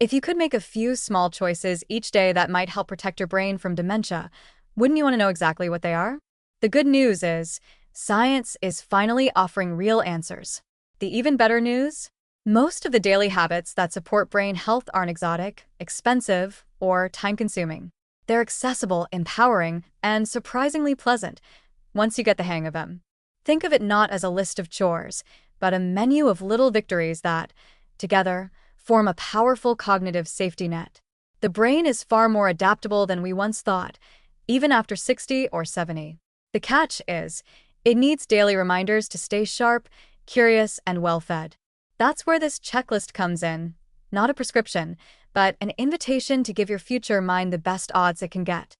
If you could make a few small choices each day that might help protect your brain from dementia, wouldn't you want to know exactly what they are? The good news is, science is finally offering real answers. The even better news? Most of the daily habits that support brain health aren't exotic, expensive, or time-consuming. They're accessible, empowering, and surprisingly pleasant once you get the hang of them. Think of it not as a list of chores, but a menu of little victories that, together, form a powerful cognitive safety net. The brain is far more adaptable than we once thought, even after 60 or 70. The catch is, it needs daily reminders to stay sharp, curious, and well-fed. That's where this checklist comes in, not a prescription, but an invitation to give your future mind the best odds it can get.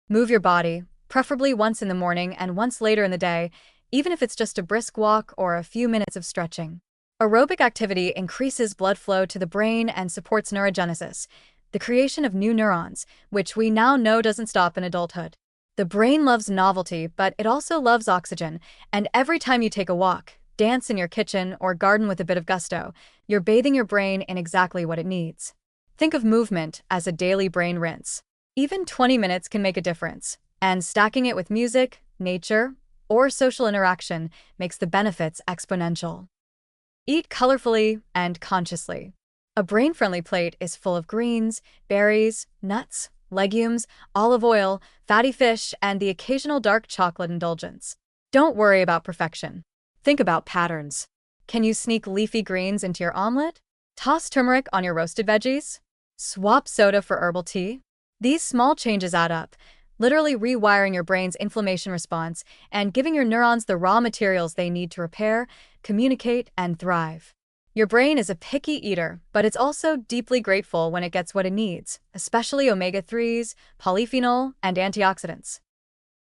Move your body, preferably once in the morning and once later in the day, even if it's just a brisk walk or a few minutes of stretching. Aerobic activity increases blood flow to the brain and supports neurogenesis, the creation of new neurons, which we now know doesn't stop in adulthood. The brain loves novelty, but it also loves oxygen, and every time you take a walk, dance in your kitchen, or garden with a bit of gusto, you're bathing your brain in exactly what it needs. Think of movement as a daily brain rinse. Even 20 minutes can make a difference, and stacking it with music, nature, or social interaction makes the benefits exponential. Eat colorfully and consciously. A brain-friendly plate is full of greens, berries, nuts, legumes, olive oil, fatty fish, and the occasional dark chocolate indulgence. Don't worry about perfection. Think about patterns. Can you sneak leafy greens into your omelet? Toss turmeric on your roasted veggies? Swap soda for herbal tea? These small changes add up, literally rewiring your brain's inflammation response and giving your neurons the raw materials they need to repair, communicate, and thrive. Your brain is a picky eater, but it's also deeply grateful when it gets what it needs, especially omega-3s, polyphenol, and antioxidants.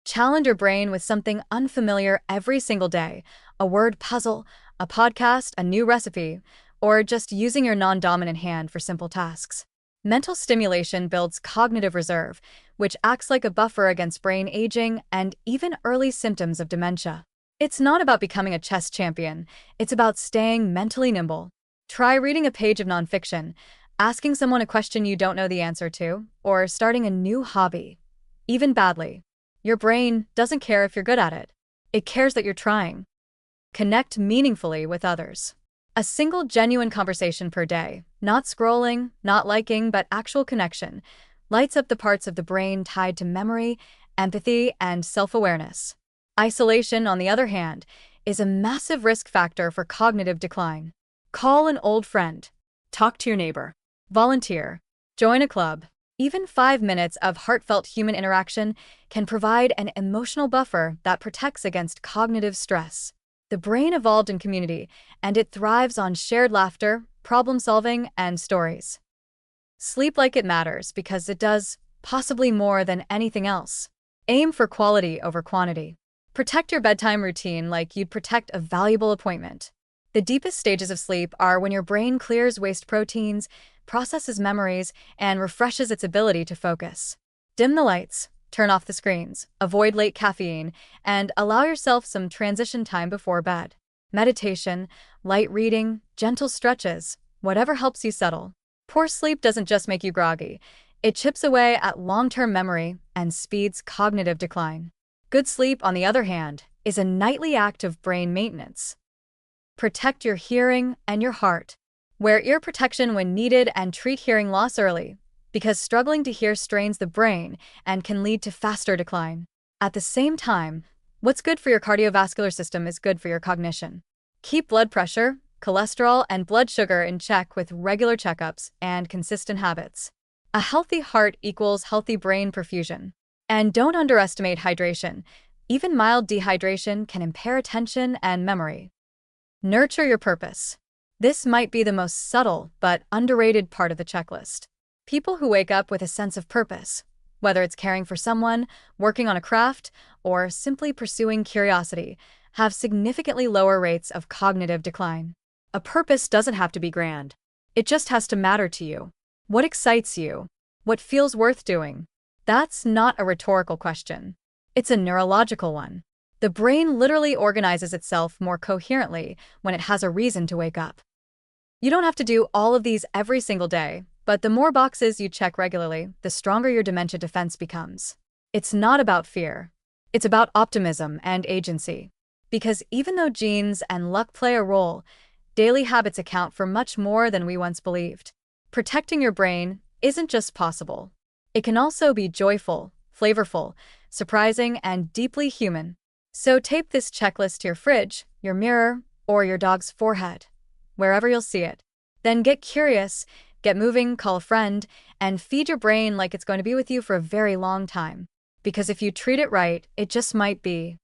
Challenge your brain with something unfamiliar every single day, a word puzzle, a podcast, a new recipe, or just using your non-dominant hand for simple tasks. Mental stimulation builds cognitive reserve, which acts like a buffer against brain aging and even early symptoms of dementia. It's not about becoming a chess champion, it's about staying mentally nimble. Try reading a page of nonfiction, asking someone a question you don't know the answer to, or starting a new hobby. Even badly. Your brain doesn't care if you're good at it. It cares that you're trying. Connect meaningfully with others. A single genuine conversation per day, not scrolling, not liking, but actual connection, lights up the parts of the brain tied to memory, empathy, and self-awareness. Isolation, on the other hand, is a massive risk factor for cognitive decline. Call an old friend. Talk to your neighbor. Volunteer. Join a club. Even 5 minutes of heartfelt human interaction can provide an emotional buffer that protects against cognitive stress. The brain evolved in community, and it thrives on shared laughter, problem-solving, and stories. Sleep like it matters because it does, possibly more than anything else. Aim for quality over quantity. Protect your bedtime routine like you'd protect a valuable appointment. The deepest stages of sleep are when your brain clears waste proteins, processes memories, and refreshes its ability to focus. Dim the lights, turn off the screens, avoid late caffeine, and allow yourself some transition time before bed. Meditation, light reading, gentle stretches, whatever helps you settle. Poor sleep doesn't just make you groggy. It chips away at long-term memory and speeds cognitive decline. Good sleep, on the other hand, is a nightly act of brain maintenance. Protect your hearing and your heart. Wear ear protection when needed and treat hearing loss early, because struggling to hear strains the brain and can lead to faster decline. At the same time, what's good for your cardiovascular system is good for your cognition. Keep blood pressure, cholesterol, and blood sugar in check with regular checkups and consistent habits. A healthy heart equals healthy brain perfusion. And don't underestimate hydration. Even mild dehydration can impair attention and memory. Nurture your purpose. This might be the most subtle but underrated part of the checklist. People who wake up with a sense of purpose, whether it's caring for someone, working on a craft, or simply pursuing curiosity, have significantly lower rates of cognitive decline. A purpose doesn't have to be grand. It just has to matter to you. What excites you? What feels worth doing? That's not a rhetorical question. It's a neurological one. The brain literally organizes itself more coherently when it has a reason to wake up. You don't have to do all of these every single day. But the more boxes you check regularly, the stronger your dementia defense becomes. It's not about fear. It's about optimism and agency. Because even though genes and luck play a role, daily habits account for much more than we once believed. Protecting your brain isn't just possible. It can also be joyful, flavorful, surprising, and deeply human. So tape this checklist to your fridge, your mirror, or your dog's forehead, wherever you'll see it. Then get curious, get moving, call a friend, and feed your brain like it's going to be with you for a very long time. Because if you treat it right, it just might be.